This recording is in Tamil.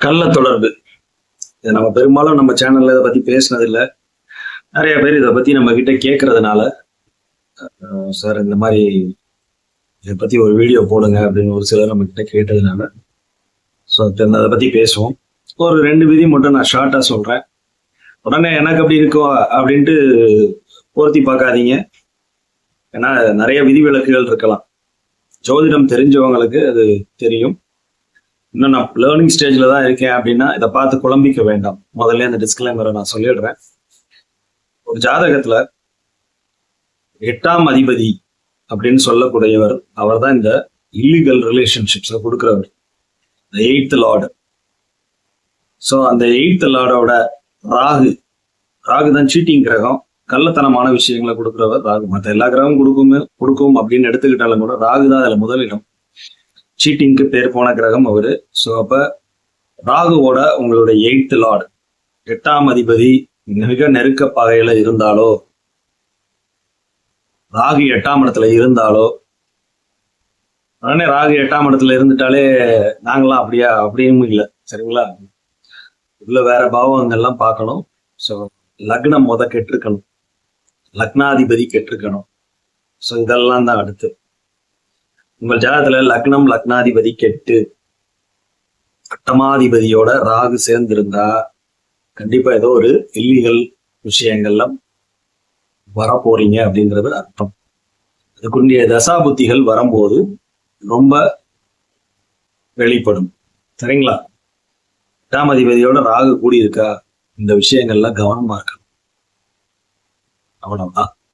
கள்ள தொடர்பு. இதை நம்ம பெரும்பாலும் நம்ம சேனல்ல இதை பத்தி பேசினது இல்லை. நிறைய பேர் இதை பத்தி நம்ம கிட்ட கேட்கறதுனால, சார் இந்த மாதிரி இதை பத்தி ஒரு வீடியோ போடுங்க அப்படின்னு ஒரு சிலர் நம்ம கிட்ட கேட்டதுனால ஸோ அதை பத்தி பேசுவோம். ஒரு 2 விதி மட்டும் நான் ஷார்ட்டா சொல்றேன். உடனே எனக்கு அப்படி இருக்கும் அப்படின்ட்டு பொருத்தி பார்க்காதீங்க. ஏன்னா நிறைய விதிவிலக்குகள் இருக்கலாம். ஜோதிடம் தெரிஞ்சவங்களுக்கு அது தெரியும். இன்னும் நான் லேர்னிங் ஸ்டேஜ்ல தான் இருக்கேன் அப்படின்னா இதை பார்த்து குழம்பிக்க வேண்டாம். முதல்ல அந்த டிஸ்க்ளைமரை நான் சொல்லிடுறேன். ஒரு ஜாதகத்துல 8ஆம் அதிபதி அப்படின்னு சொல்லக்கூடியவர், அவர் தான் இந்த இல்லீகல் ரிலேஷன்ஷிப்ஸை கொடுக்குறவர், 8th லார்டு. ஸோ அந்த 8th லார்டோட ராகு தான் சீட்டிங் கிரகம், கள்ளத்தனமான விஷயங்களை கொடுக்குறவர் ராகு. மற்ற எல்லா கிரகம் கொடுக்கும் அப்படின்னு எடுத்துக்கிட்டாலும் கூட ராகு தான் அதுல முதலிடம். சீட்டிங்க்கு பேர் போன கிரகம் அவரு. ஸோ அப்ப ராகுவோட உங்களுடைய 8th லார்டு, 8ஆம் அதிபதி மிக நெருக்க பகையில இருந்தாலோ, ராகு 8ஆம் இடத்துல இருந்தாலோ, உடனே ராகு 8ஆம் இடத்துல இருந்துட்டாலே நாங்களாம் அப்படியா அப்படின்னு இல்லை, சரிங்களா? உள்ள வேற பாவங்கள்லாம் பார்க்கணும். ஸோ லக்னம் கெட்டிருக்கணும், லக்னாதிபதி கெட்டிருக்கணும். ஸோ இதெல்லாம் தான் அடுத்து. உங்கள் ஜாதகத்துல லக்னம் லக்னாதிபதி கெட்டு 8ஆதிபதியோட ராகு சேர்ந்திருந்தா கண்டிப்பா ஏதோ ஒரு இல்லீகல் விஷயங்கள்லாம் வரப்போறீங்க அப்படின்றது அர்த்தம். அதுக்குரிய தசாபுத்திகள் வரும்போது ரொம்ப வெளிப்படும், சரிங்களா? 8ஆம் அதிபதியோட ராகு கூடி இருக்கா, இந்த விஷயங்கள்லாம் கவனமா இருக்கணும். அவ்வளவுதான்.